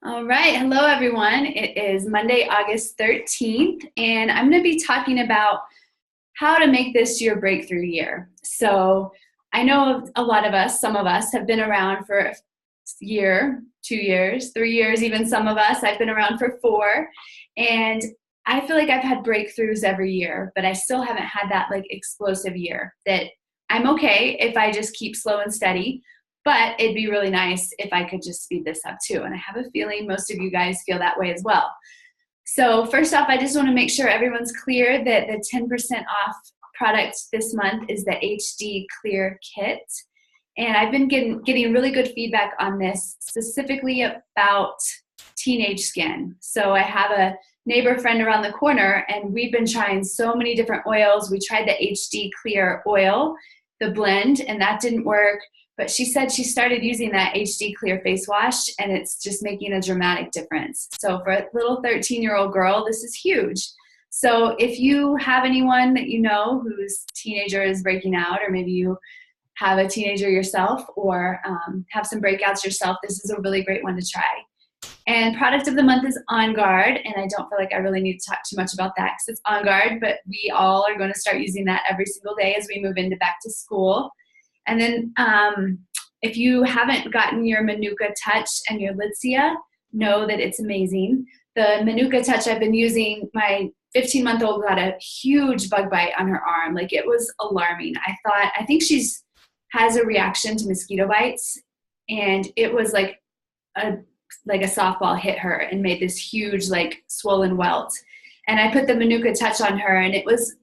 All right, hello everyone. It is Monday, August 13th, and I'm going to be talking about how to make this your breakthrough year. So I know a lot of us, some of us have been around for a year, 2 years, 3 years, even some of us. I've been around for 4, and I feel like I've had breakthroughs every year, but I still haven't had that like explosive year that I'm okay if I just keep slow and steady. But it'd be really nice if I could just speed this up too. And I have a feeling most of you guys feel that way as well. So first off, I just want to make sure everyone's clear that the 10% off product this month is the HD Clear Kit. And I've been getting really good feedback on this, specifically about teenage skin. So I have a neighbor friend around the corner, and we've been trying so many different oils. We tried the HD Clear oil, the blend, and that didn't work. But she said she started using that HD Clear face wash, and it's just making a dramatic difference. So for a little 13-year-old girl, this is huge. So if you have anyone that you know whose teenager is breaking out, or maybe you have a teenager yourself, or have some breakouts yourself, this is a really great one to try. And product of the month is On Guard, and I don't feel like I really need to talk too much about that because it's On Guard, but we all are going to start using that every single day as we move into back to school. And then if you haven't gotten your Manuka Touch and your Lidsia, know that it's amazing. The Manuka Touch I've been using, my 15-month-old got a huge bug bite on her arm. Like, it was alarming. I think she's has a reaction to mosquito bites, and it was like a softball hit her and made this huge like swollen welt. And I put the Manuka Touch on her, and it was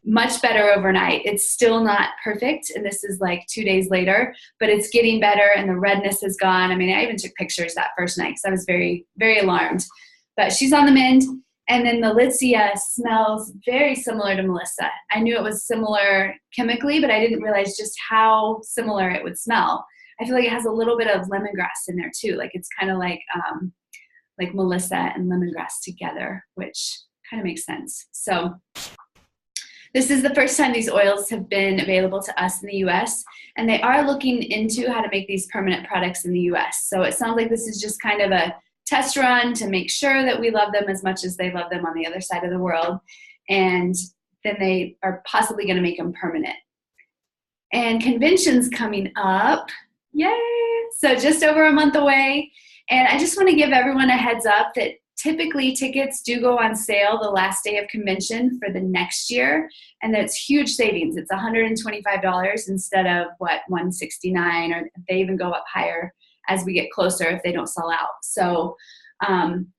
much better overnight. It's still not perfect, and this is like 2 days later, but it's getting better, and the redness is gone. I mean, I even took pictures that first night because I was very, very alarmed. But she's on the mend. And then the Lidsia smells very similar to Melissa. I knew it was similar chemically, but I didn't realize just how similar it would smell. I feel like it has a little bit of lemongrass in there too. Like, it's kind of like Melissa and lemongrass together, which kind of makes sense. So this is the first time these oils have been available to us in the US, and they are looking into how to make these permanent products in the US. So it sounds like this is just kind of a test run to make sure that we love them as much as they love them on the other side of the world. And then they are possibly going to make them permanent. And convention's coming up. Yay! So just over a month away. And I just want to give everyone a heads up that typically tickets do go on sale the last day of convention for the next year, and that's huge savings. It's $125 instead of $169, or they even go up higher as we get closer if they don't sell out. So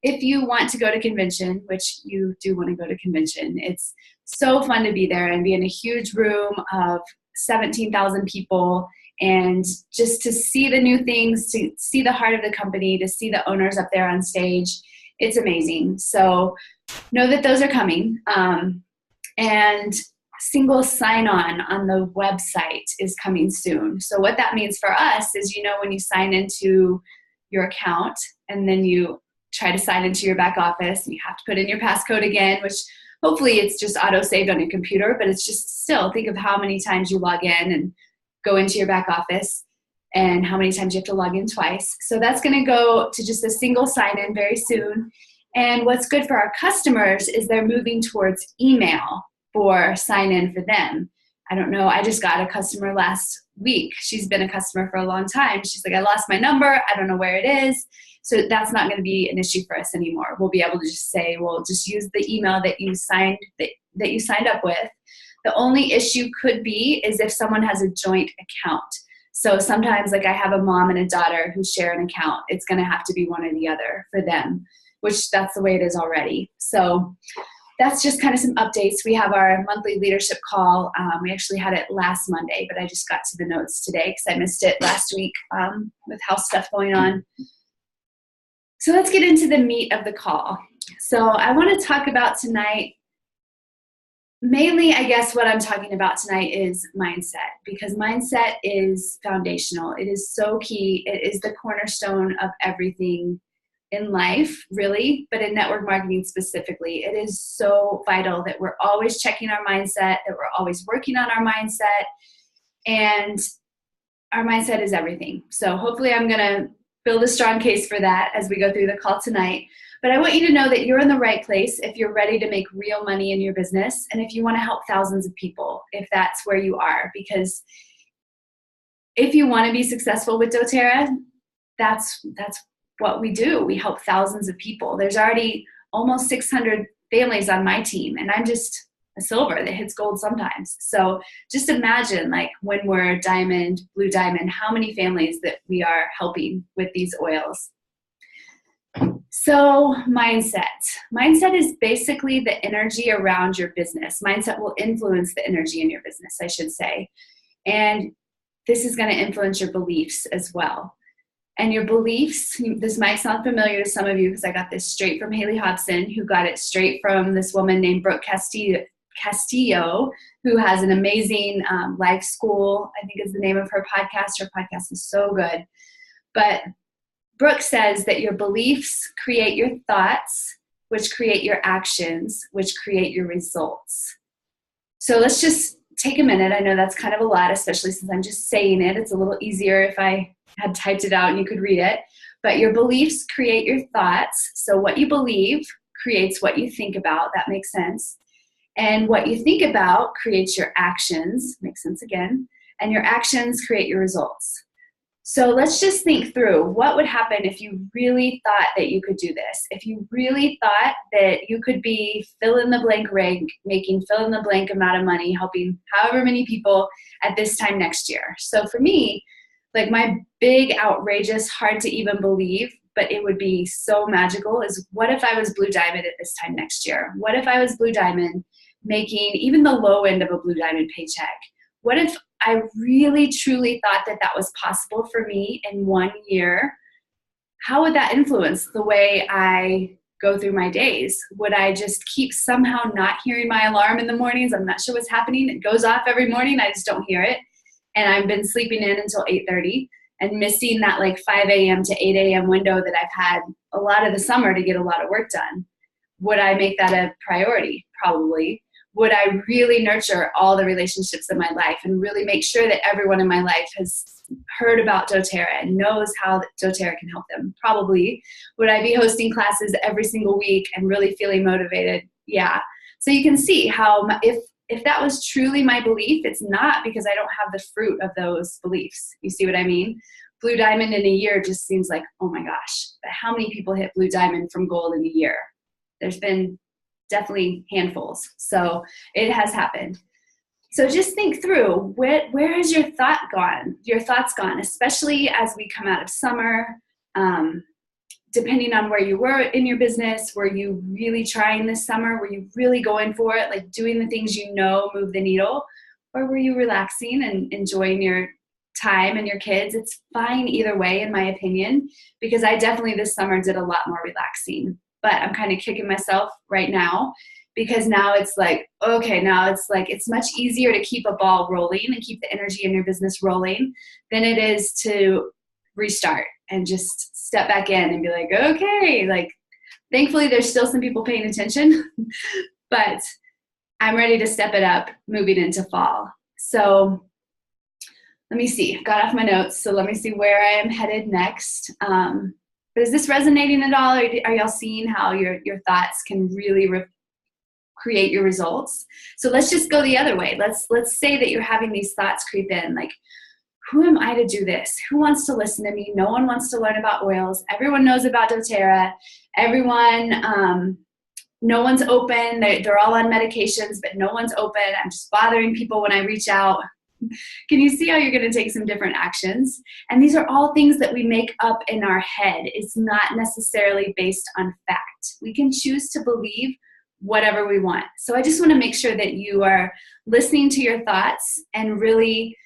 if you want to go to convention, which you do want to go to convention, it's so fun to be there and be in a huge room of 17,000 people, and just to see the new things, to see the heart of the company, to see the owners up there on stage. It's amazing. So know that those are coming. And single sign-on the website is coming soon. So what that means for us is, when you sign into your account and then you try to sign into your back office, and you have to put in your passcode again, which hopefully it's just auto-saved on your computer, but it's just still, think of how many times you log in and go into your back office and how many times you have to log in twice. So that's going to go to just a single sign-in very soon. And what's good for our customers is they're moving towards email for sign-in for them. I don't know. I just got a customer last week. She's been a customer for a long time. She's like, I lost my number. I don't know where it is. So that's not going to be an issue for us anymore. We'll be able to just say, well, just use the email that you signed up with. The only issue could be is if someone has a joint account. So sometimes, like, I have a mom and a daughter who share an account. It's going to have to be one or the other for them, which that's the way it is already. So that's just kind of some updates. We have our monthly leadership call. We actually had it last Monday, but I just got to the notes today because I missed it last week with house stuff going on. So let's get into the meat of the call. So I want to talk about tonight, mainly, I guess what I'm talking about tonight is mindset, because mindset is foundational. It is so key. It is the cornerstone of everything in life, really, but in network marketing specifically. It is so vital that we're always checking our mindset, that we're always working on our mindset, and our mindset is everything. So hopefully I'm going to build a strong case for that as we go through the call tonight. But I want you to know that you're in the right place if you're ready to make real money in your business and if you want to help thousands of people, if that's where you are. Because if you want to be successful with doTERRA, that's what we do. We help thousands of people. There's already almost 600 families on my team, and I'm just a silver that hits gold sometimes. So just imagine, like, when we're diamond, blue diamond, how many families that we are helping with these oils. So mindset. Mindset is basically the energy around your business. Mindset will influence the energy in your business, I should say. And this is going to influence your beliefs as well. And your beliefs, this might sound familiar to some of you because I got this straight from Haley Hobson, who got it straight from this woman named Brooke Castillo, who has an amazing life school, I think is the name of her podcast. Her podcast is so good. But Brooke says that your beliefs create your thoughts, which create your actions, which create your results. So let's just take a minute. I know that's kind of a lot, especially since I'm just saying it. It's a little easier if I had typed it out and you could read it. But your beliefs create your thoughts. So what you believe creates what you think about. That makes sense. And what you think about creates your actions. Makes sense again. And your actions create your results. So let's just think through what would happen if you really thought that you could do this. If you really thought that you could be fill in the blank rank, making fill in the blank amount of money, helping however many people at this time next year. So for me, like, my big, outrageous, hard to even believe, but it would be so magical, is what if I was blue diamond at this time next year? What if I was blue diamond making even the low end of a blue diamond paycheck? What if I really, truly thought that that was possible for me in 1 year? How would that influence the way I go through my days? Would I just keep somehow not hearing my alarm in the mornings? I'm not sure what's happening. It goes off every morning. I just don't hear it. And I've been sleeping in until 8:30 and missing that like 5 a.m. to 8 a.m. window that I've had a lot of the summer to get a lot of work done. Would I make that a priority? Probably. Would I really nurture all the relationships in my life and really make sure that everyone in my life has heard about doTERRA and knows how doTERRA can help them? Probably. Would I be hosting classes every single week and really feeling motivated? Yeah. So you can see how if that was truly my belief, it's not because I don't have the fruit of those beliefs. You see what I mean? Blue diamond in a year just seems like, oh my gosh, but how many people hit blue diamond from gold in a year? There's been definitely handfuls. So it has happened. So just think through, where has your thoughts gone, especially as we come out of summer, depending on where you were in your business. Were you really trying this summer? Were you really going for it, like doing the things you know move the needle? Or were you relaxing and enjoying your time and your kids? It's fine either way, in my opinion, because I definitely this summer did a lot more relaxing. But I'm kind of kicking myself right now because now it's like, okay, now it's like it's much easier to keep a ball rolling and keep the energy in your business rolling than it is to restart and just step back in and be like, okay, like, thankfully there's still some people paying attention, but I'm ready to step it up moving into fall. So let me see, got off my notes. So let me see where I am headed next. But is this resonating at all? Are y'all seeing how your thoughts can really create your results? So let's just go the other way. Let's say that you're having these thoughts creep in, like, who am I to do this? Who wants to listen to me? No one wants to learn about oils. Everyone knows about doTERRA. Everyone, no one's open. They're all on medications, but no one's open. I'm just bothering people when I reach out. Can you see how you're going to take some different actions? And these are all things that we make up in our head. It's not necessarily based on fact. We can choose to believe whatever we want. So I just want to make sure that you are listening to your thoughts and really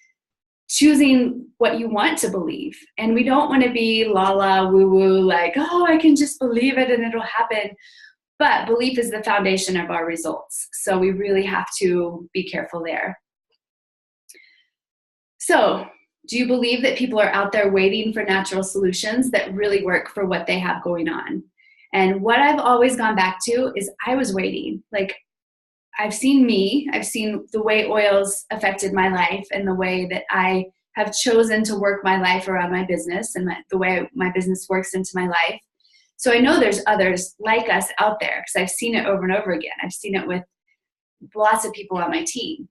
choosing what you want to believe. And we don't want to be la woo woo, like, oh, I can just believe it and it'll happen. But belief is the foundation of our results. So we really have to be careful there. So, do you believe that people are out there waiting for natural solutions that really work for what they have going on? And what I've always gone back to is I was waiting. Like, I've seen the way oils affected my life and the way that I have chosen to work my life around my business and the way my business works into my life. So I know there's others like us out there because I've seen it over and over again. I've seen it with lots of people on my team.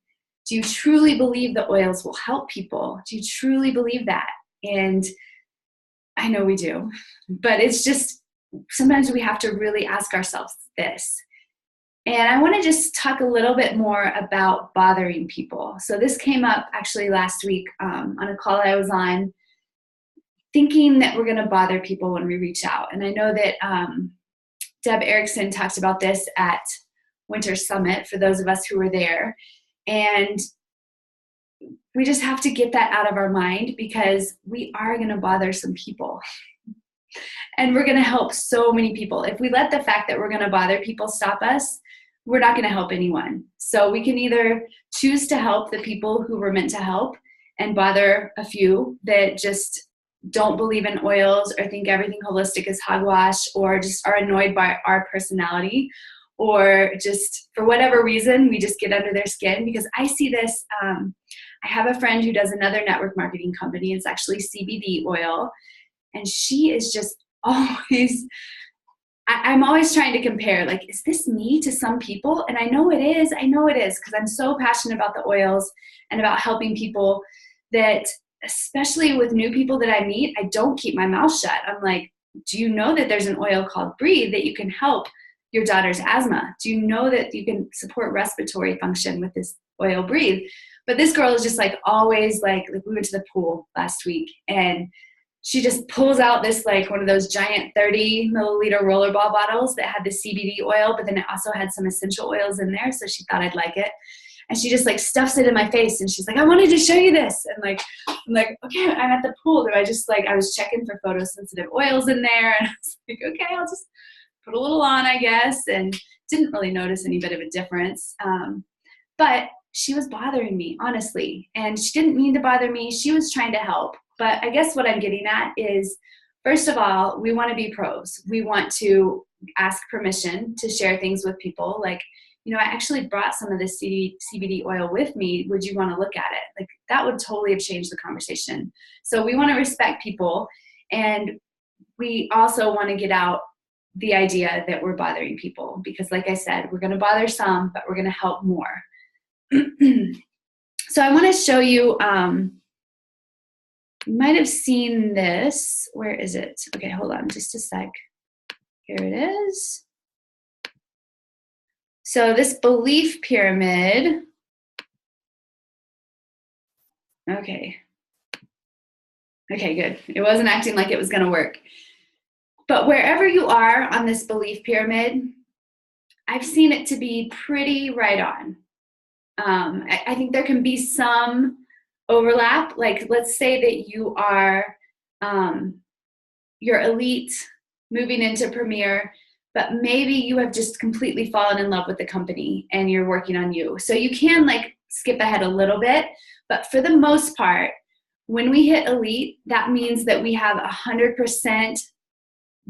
Do you truly believe the oils will help people? Do you truly believe that? And I know we do, but it's just sometimes we have to really ask ourselves this. And I want to just talk a little bit more about bothering people. So this came up actually last week on a call I was on, thinking that we're going to bother people when we reach out. And I know that Deb Erickson talked about this at Winter Summit for those of us who were there. And we just have to get that out of our mind because we are going to bother some people. And we're going to help so many people. If we let the fact that we're going to bother people stop us, we're not going to help anyone. So we can either choose to help the people who we're meant to help and bother a few that just don't believe in oils or think everything holistic is hogwash or just are annoyed by our personality, or just for whatever reason, we just get under their skin. Because I see this, I have a friend who does another network marketing company. It's actually CBD oil. And she is just always, I'm always trying to compare, like, is this me to some people? And I know it is, because I'm so passionate about the oils and about helping people that, especially with new people that I meet, I don't keep my mouth shut. I'm like, do you know that there's an oil called Breathe that you can help your daughter's asthma? Do you know that you can support respiratory function with this oil Breathe? But this girl is just like always like we went to the pool last week and she just pulls out this like one of those giant 30 milliliter rollerball bottles that had the CBD oil, but then it also had some essential oils in there. So she thought I'd like it. And she just like stuffs it in my face. And she's like, I wanted to show you this. And like, I'm like, okay, I'm at the pool. Do I just like, I was checking for photosensitive oils in there. And I was like, okay, I'll just put a little on, I guess. And didn't really notice any bit of a difference. But she was bothering me, honestly. And she didn't mean to bother me. She was trying to help. But I guess what I'm getting at is, first of all, we want to be pros. We want to ask permission to share things with people. Like, you know, I actually brought some of this CBD oil with me. Would you want to look at it? Like, that would totally have changed the conversation. So we want to respect people. And we also want to get out the idea that we're bothering people. Because like I said, we're going to bother some, but we're going to help more. So I want to show you, you might have seen this. Where is it? Okay, hold on just a sec. Here it is. So this belief pyramid. Okay. Okay, good. It wasn't acting like it was going to work. But wherever you are on this belief pyramid, I've seen it to be pretty right on. I think there can be some overlap. Like, let's say that you are you're elite moving into premier, but maybe you have just completely fallen in love with the company and you're working on you. So you can like skip ahead a little bit, but for the most part, when we hit elite, that means that we have 100%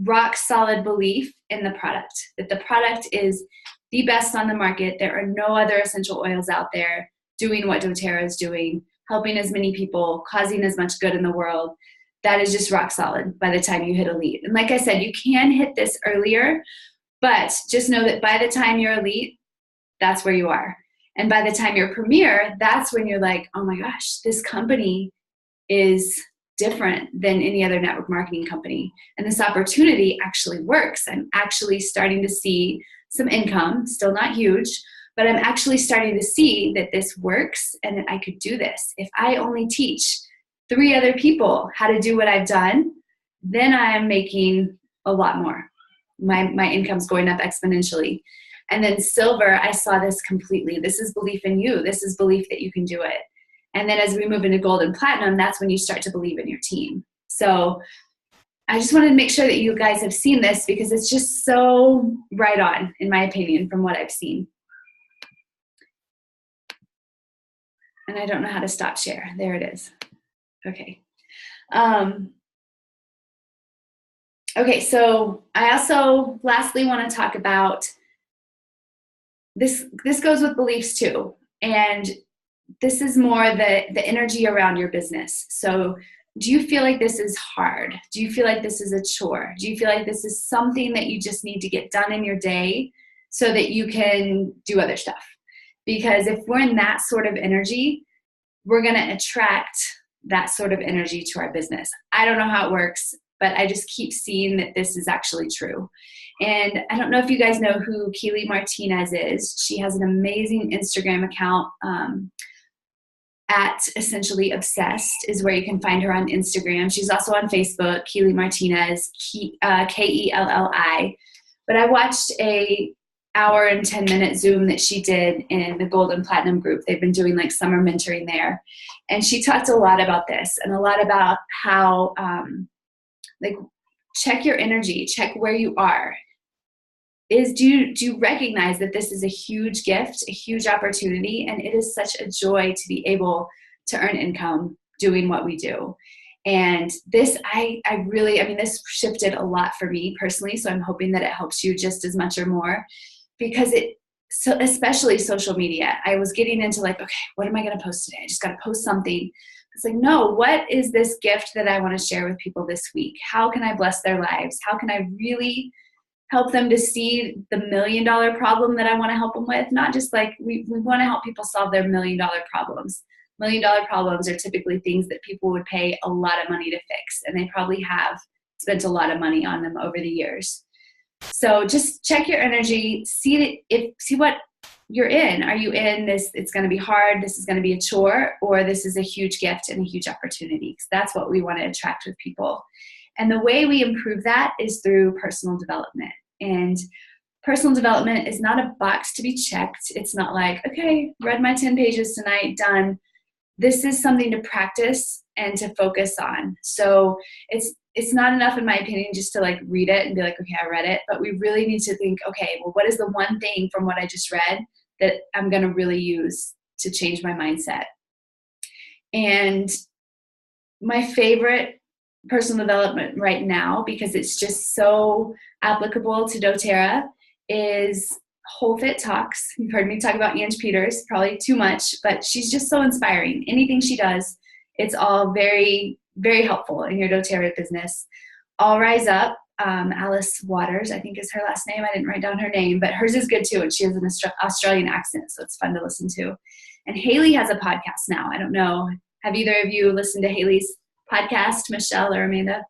rock solid belief in the product, that the product is the best on the market. There are no other essential oils out there doing what doTERRA is doing, helping as many people, causing as much good in the world. That is just rock solid by the time you hit elite. And like I said, you can hit this earlier, but just know that by the time you're elite, that's where you are. And by the time you're premier, that's when you're like, oh my gosh, this company is different than any other network marketing company. And this opportunity actually works. I'm actually starting to see some income, still not huge, but I'm actually starting to see that this works and that I could do this. If I only teach 3 other people how to do what I've done, then I'm making a lot more. My income's going up exponentially. And then silver, I saw this completely. This is belief in you. This is belief that you can do it. And then as we move into gold and platinum, that's when you start to believe in your team. So I just wanted to make sure that you guys have seen this because it's just so right on, in my opinion, from what I've seen. And I don't know how to stop share. There it is. Okay. Okay, so I also lastly want to talk about this. This goes with beliefs too. And this is more the energy around your business. So do you feel like this is hard? Do you feel like this is a chore? Do you feel like this is something that you just need to get done in your day so that you can do other stuff? Because if we're in that sort of energy, we're going to attract that sort of energy to our business. I don't know how it works, but I just keep seeing that this is actually true. And I don't know if you guys know who Keely Martinez is. She has an amazing Instagram account, at Essentially Obsessed is where you can find her on Instagram. She's also on Facebook, Keely Martinez, Kelli. But I watched a hour and 10-minute Zoom that she did in the Gold and Platinum group. They've been doing like summer mentoring there. And she talked a lot about this and a lot about how, like, check your energy, check where you are. Do you recognize that this is a huge gift, a huge opportunity, and it is such a joy to be able to earn income doing what we do. And this, this shifted a lot for me personally, so I'm hoping that it helps you just as much or more, because so especially social media, I was getting into like, okay, what am I going to post today? I just got to post something. It's like, no, what is this gift that I want to share with people this week? How can I bless their lives? How can I really help them to see the $1 million problem that I want to help them with? Not just like, we want to help people solve their $1 million problems. $1 million problems are typically things that people would pay a lot of money to fix, and they probably have spent a lot of money on them over the years. So just check your energy, see what you're in. Are you in this, it's going to be hard, this is going to be a chore, or this is a huge gift and a huge opportunity? Because that's what we want to attract with people. And the way we improve that is through personal development. And personal development is not a box to be checked. It's not like, okay, read my 10 pages tonight, done. This is something to practice and to focus on. So it's not enough, in my opinion, just to like read it and be like, okay, I read it. But we really need to think, okay, well, what is the one thing from what I just read that I'm going to really use to change my mindset? And my favorite personal development right now, because it's just so applicable to doTERRA, is Whole Fit Talks. You've heard me talk about Ange Peters, probably too much, but she's just so inspiring. Anything she does, it's all very, very helpful in your doTERRA business. All Rise Up, Alice Waters, I think is her last name. I didn't write down her name, but hers is good too, and she has an Australian accent, so it's fun to listen to. And Haley has a podcast now. I don't know. Have either of you listened to Haley's podcast, Michelle or Amanda?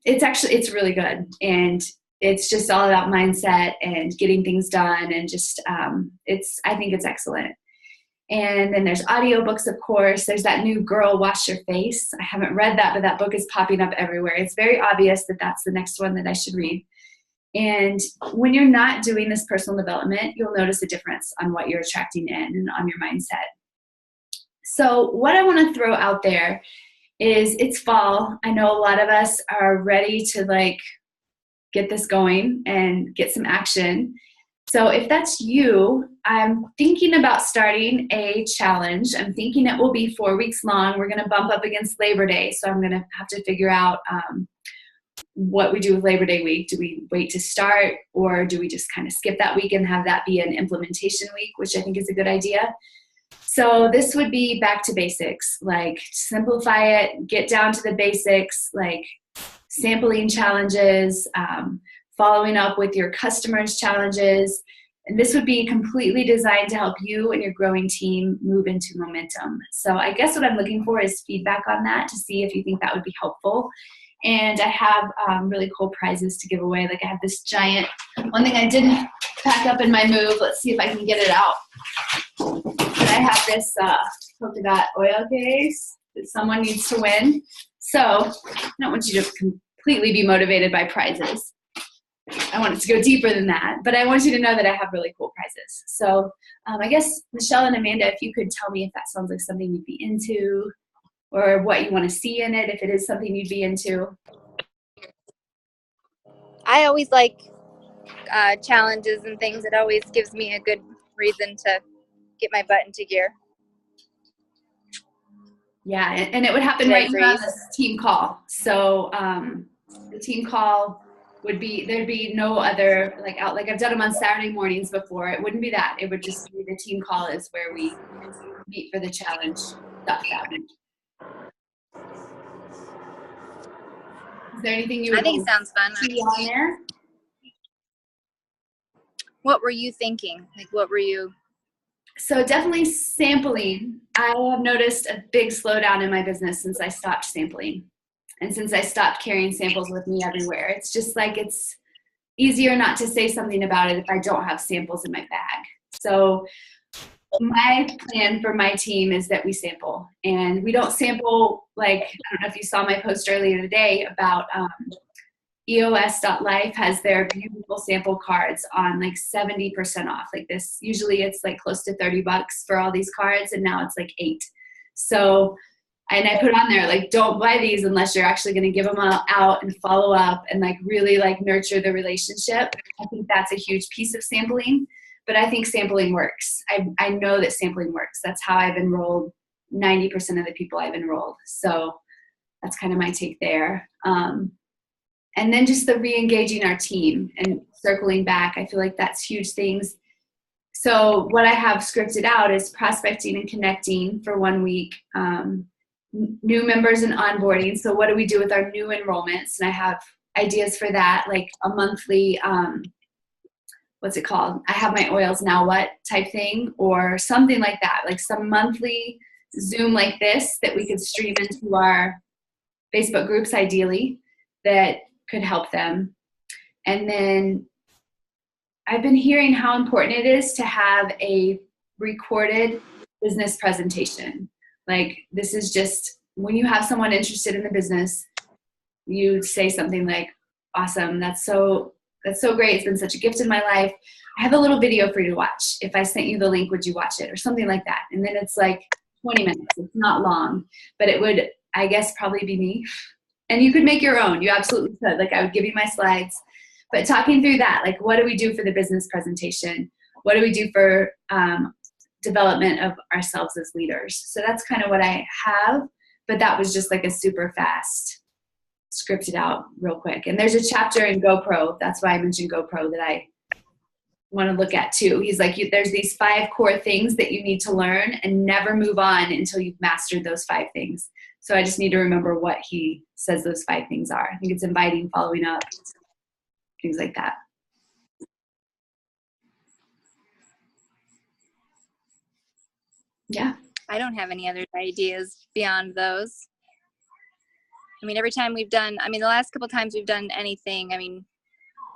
It's really good, and it's just all about mindset and getting things done, and just I think it's excellent. And then there's audiobooks, of course. There's that new Girl Wash Your Face. I haven't read that, but that book is popping up everywhere. It's very obvious that that's the next one that I should read. And when you're not doing this personal development, you'll notice a difference on what you're attracting in and on your mindset. So what I want to throw out there is, it's fall. I know a lot of us are ready to like get this going and get some action. So if that's you, I'm thinking about starting a challenge. I'm thinking it will be 4 weeks long. We're going to bump up against Labor Day, so I'm going to have to figure out what we do with Labor Day week. Do we wait to start, or do we just kind of skip that week and have that be an implementation week, which I think is a good idea. So this would be back to basics, like simplify it, get down to the basics, like sampling challenges, following up with your customers' challenges. And this would be completely designed to help you and your growing team move into momentum. So I guess what I'm looking for is feedback on that, to see if you think that would be helpful. And I have really cool prizes to give away. Like I have this giant, one thing I didn't pack up in my move. Let's see if I can get it out. But I have this polka dot oil case that someone needs to win. So I don't want you to completely be motivated by prizes. I want it to go deeper than that, but I want you to know that I have really cool prizes. So I guess Michelle and Amanda, if you could tell me if that sounds like something you'd be into, or what you want to see in it, if it is something you'd be into. I always like challenges and things. It always gives me a good reason to get my butt into gear. Yeah, and it would happen right here on this team call. So the team call there'd be no other like out, like I've done them on Saturday mornings before. It wouldn't be that. It would just be the team call is where we meet for the challenge stuff that week. Is there anything you would I think it sounds fun. see on there? What were you thinking? Like, what were you? So definitely sampling. I have noticed a big slowdown in my business since I stopped sampling. And since I stopped carrying samples with me everywhere. It's just like it's easier not to say something about it if I don't have samples in my bag. So my plan for my team is that we sample. And we don't sample, like, I don't know if you saw my post earlier today about EOS.life has their beautiful sample cards on like 70% off. Like this, usually it's like close to $30 for all these cards, and now it's like $8. So, and I put on there, like, don't buy these unless you're actually going to give them out and follow up and like really like nurture the relationship. I think that's a huge piece of sampling, but I think sampling works. I know that sampling works. That's how I've enrolled 90% of the people I've enrolled. So that's kind of my take there. And then just the re-engaging our team and circling back. I feel like that's huge things. So what I have scripted out is prospecting and connecting for 1 week, new members and onboarding. So what do we do with our new enrollments? And I have ideas for that, like a monthly, what's it called? I have my oils now what type thing, or something like that, like some monthly Zoom like this that we could stream into our Facebook groups ideally that could help them. And then I've been hearing how important it is to have a recorded business presentation. Like this is just when you have someone interested in the business, you say something like, awesome, that's so great. It's been such a gift in my life. I have a little video for you to watch. If I sent you the link, would you watch it? Or something like that. And then it's like 20 minutes. It's not long, but it would, I guess, probably be me. And you could make your own. You absolutely could. Like I would give you my slides. But talking through that, like what do we do for the business presentation? What do we do for development of ourselves as leaders? So that's kind of what I have. But that was just like a super fast, scripted out real quick. And there's a chapter in GoPro. That's why I mentioned GoPro that I want to look at too. He's like, there's these 5 core things that you need to learn and never move on until you've mastered those 5 things. So I just need to remember what he says those 5 things are. I think it's inviting, following up, things like that. Yeah. I don't have any other ideas beyond those. I mean, every time we've done, I mean, the last couple times we've done anything, I mean,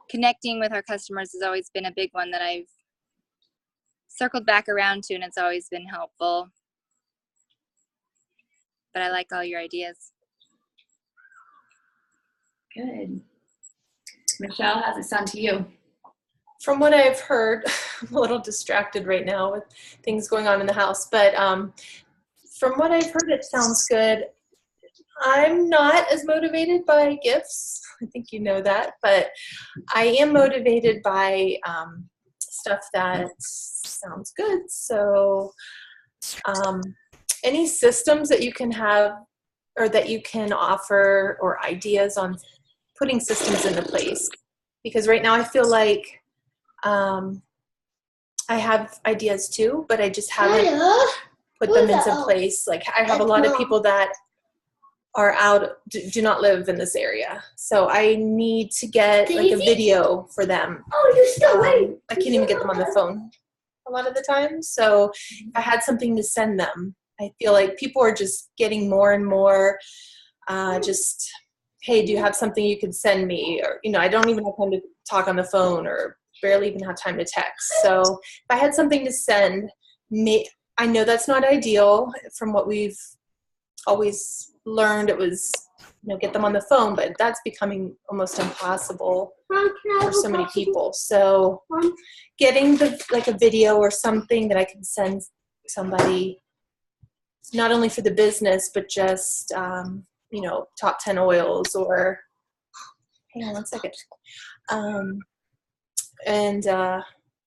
connecting with our customers has always been a big one that I've circled back around to, and it's always been helpful. But I like all your ideas. Good. Michelle, how's it sound to you? From what I've heard, I'm a little distracted right now with things going on in the house, but from what I've heard, it sounds good. I'm not as motivated by gifts. I think you know that, but I am motivated by stuff that sounds good. So any systems that you can have or that you can offer or ideas on putting systems into place. Because right now I feel like I have ideas too, but I just haven't put them into place. Like I have a lot of people that are out, do not live in this area. So I need to get like a video for them. I can't even get them on the phone a lot of the time. So if I had something to send them, I feel like people are just getting more and more just, hey, do you have something you could send me? Or, you know, I don't even have time to talk on the phone or barely even have time to text. So if I had something to send, I know that's not ideal from what we've always learned. It was, you know, get them on the phone, but that's becoming almost impossible for so many people. So getting like a video or something that I can send somebody, not only for the business, but just, you know, top 10 oils or, hang on one second.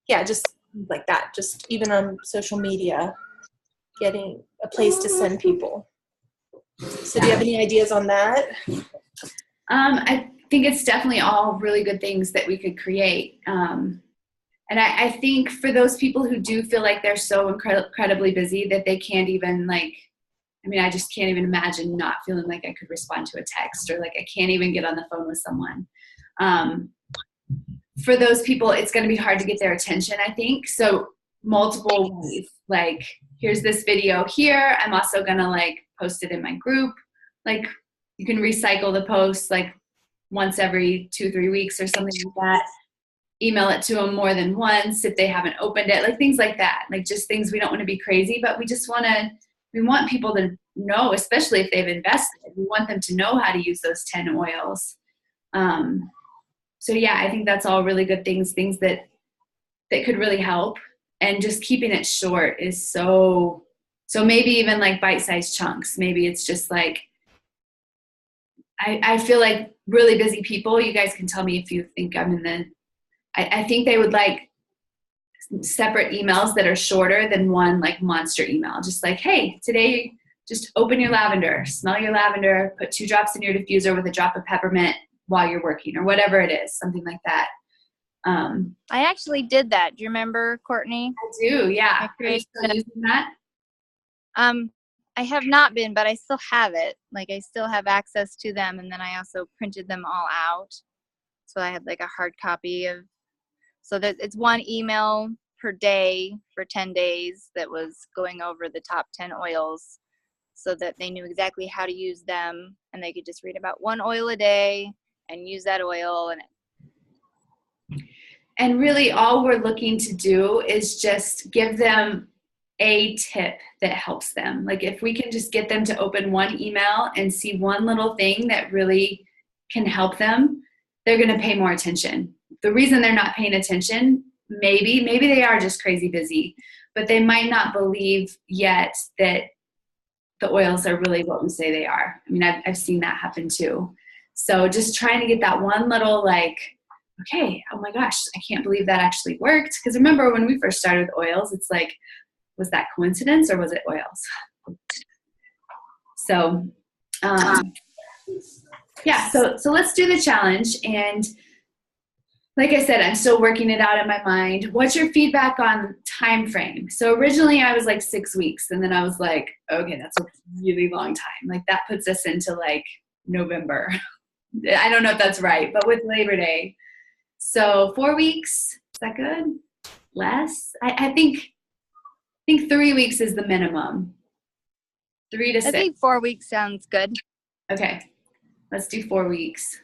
Yeah, just like that, just even on social media, getting a place to send people. So do you have any ideas on that? I think it's definitely all really good things that we could create. And I think for those people who do feel like they're so incredibly busy that they can't even I just can't even imagine not feeling like I could respond to a text, or like I can't even get on the phone with someone. For those people, it's going to be hard to get their attention, I think. So multiple ways, like here's this video here. I'm also going to like post it in my group. Like you can recycle the post like once every 2-3 weeks or something like that. Email it to them more than once if they haven't opened it, like things like that. Like just things, we don't want to be crazy, but we just we want people to know, especially if they've invested, we want them to know how to use those 10 oils. So yeah, I think that's all really good things that could really help. And just keeping it short is so maybe even like bite-sized chunks. Maybe it's just like, I feel like really busy people, you guys can tell me if you think I'm in I think they would like separate emails that are shorter than one like monster email. Just like, hey, today, just open your lavender, smell your lavender, put 2 drops in your diffuser with a drop of peppermint while you're working, or whatever it is, something like that. I actually did that. Do you remember, Courtney? I do, yeah. Are you still using that? I have not been, but I still have it. Like I still have access to them, and then I also printed them all out. So I had like a hard copy of, so that it's 1 email per day for 10 days that was going over the top 10 oils so that they knew exactly how to use them, and they could just read about 1 oil a day and use that oil. And really all we're looking to do is just give them a tip that helps them. Like if we can just get them to open 1 email and see 1 little thing that really can help them, they're going to pay more attention. The reason they're not paying attention, maybe they are just crazy busy, but they might not believe yet that the oils are really what we say they are. I mean, I've seen that happen too. So just trying to get that 1 little like, okay, oh my gosh, I can't believe that actually worked. Because remember when we first started with oils, it's like, was that coincidence or was it oils? So, yeah, so let's do the challenge. And like I said, I'm still working it out in my mind. What's your feedback on time frame? So originally I was like 6 weeks, and then I was like, okay, that's a really long time. Like that puts us into like November. I don't know if that's right, but with Labor Day. So 4 weeks, is that good? Less? I think 3 weeks is the minimum. 3 to 6. I think 4 weeks sounds good. Okay, let's do 4 weeks.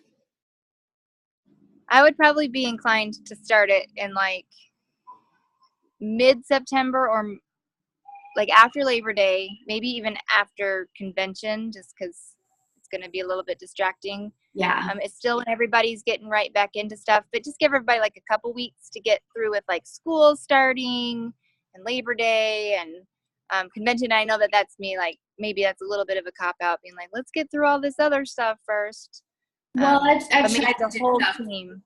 I would probably be inclined to start it in like mid-September, or like after Labor Day, maybe even after convention, just because it's going to be a little bit distracting. Yeah. It's still when everybody's getting right back into stuff, but just give everybody like a couple weeks to get through with like school starting and Labor Day and convention. I know that's me, like maybe that's a little bit of a cop-out, being like, let's get through all this other stuff first. Well, I've tried the whole team.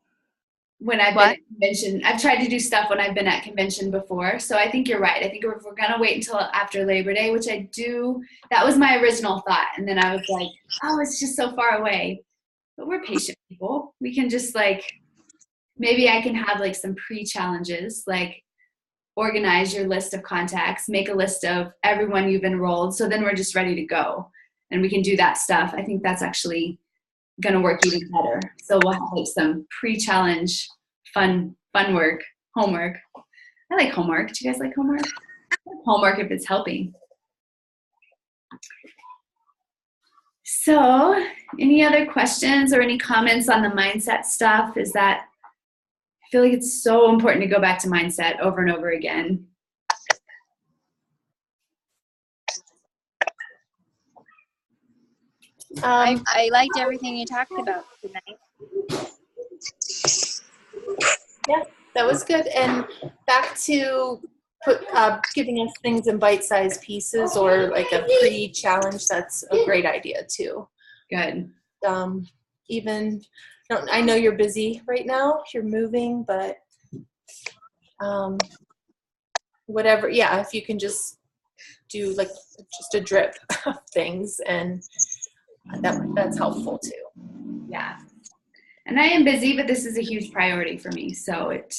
When I've been at convention, I've tried to do stuff when I've been at convention before. So I think you're right. I think if we're going to wait until after Labor Day, which I do, that was my original thought. And then I was like, oh, it's just so far away. But we're patient people. We can just like, maybe I can have like some pre-challenges, like organize your list of contacts, make a list of everyone you've enrolled. So then we're just ready to go. And we can do that stuff. I think that's actually going to work even better. So we'll have like some pre-challenge fun work, homework. I like homework. Do you guys like homework? I like homework if it's helping. So any other questions or any comments on the mindset stuff? I feel like it's so important to go back to mindset over and over again. I liked everything you talked about tonight. Yeah, that was good. And back to giving us things in bite-sized pieces or like a pre-challenge, that's a great idea too. Good. I know you're busy right now, you're moving, but whatever, yeah, if you can just do like just a drip of things, and that's helpful too. Yeah. And I am busy, but this is a huge priority for me. So it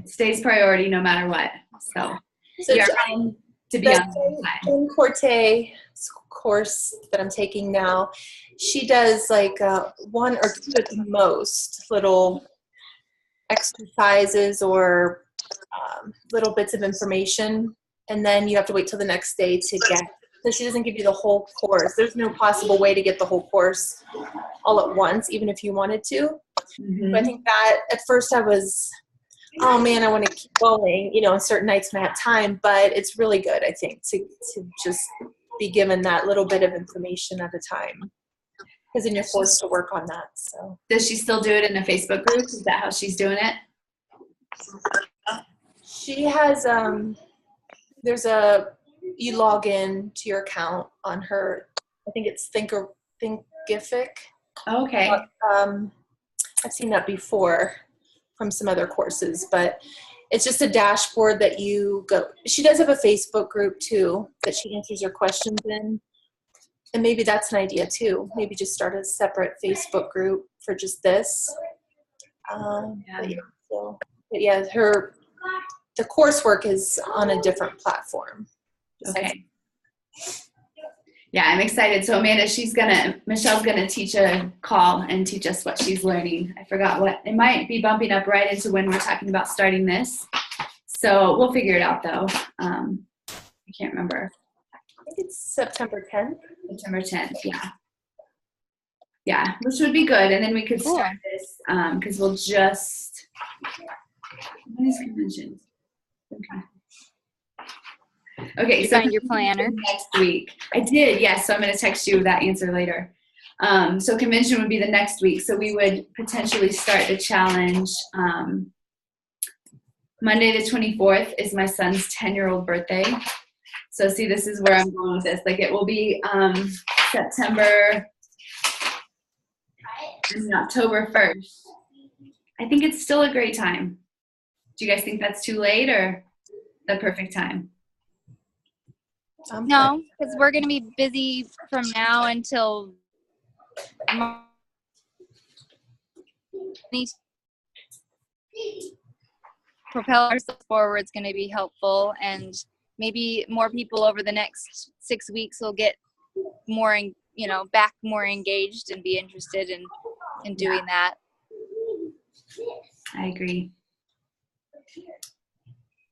stays priority no matter what. So you're trying to be on the side. Jen Corte's course that I'm taking now, she does like 1 or 2 at the most little exercises or little bits of information, and then you have to wait till the next day to get. So she doesn't give you the whole course. There's no possible way to get the whole course all at once, even if you wanted to. Mm-hmm. But I think that at first I was, oh man, I want to keep going, you know, on certain nights when I have time. But it's really good, I think, to just be given that little bit of information at a time, because then you're forced to work on that. So does she still do it in a Facebook group? Is that how she's doing it? she has there's you log in to your account on her, I think it's Thinkific. Okay. I've seen that before from some other courses, but it's just a dashboard that you go. She does have a Facebook group too that she answers your questions in. And maybe that's an idea too. Maybe just start a separate Facebook group for just this. But yeah, the coursework is on a different platform. Okay. Yeah, I'm excited. So Amanda, Michelle's gonna teach a call and teach us what she's learning. I forgot what, it might be bumping up right into when we're talking about starting this. So we'll figure it out though. I can't remember. I think it's September 10th. September 10th, yeah. Yeah, which would be good. And then we could start this, because we'll just, when is convention? Okay, so find your planner next week. I did, yes. So I'm going to text you that answer later. So convention would be the next week. So we would potentially start the challenge. Monday the 24th is my son's 10-year-old birthday. So see, this is where I'm going with this. Like it will be September and October 1st. I think it's still a great time. Do you guys think that's too late or the perfect time? No, because we're going to be busy from now until propel ourselves forward is going to be helpful, and maybe more people over the next 6 weeks will get more, back more engaged and be interested in doing that. I agree.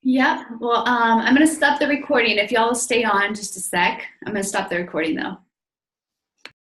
Yeah, well, I'm going to stop the recording. If y'all stay on just a sec, I'm going to stop the recording though.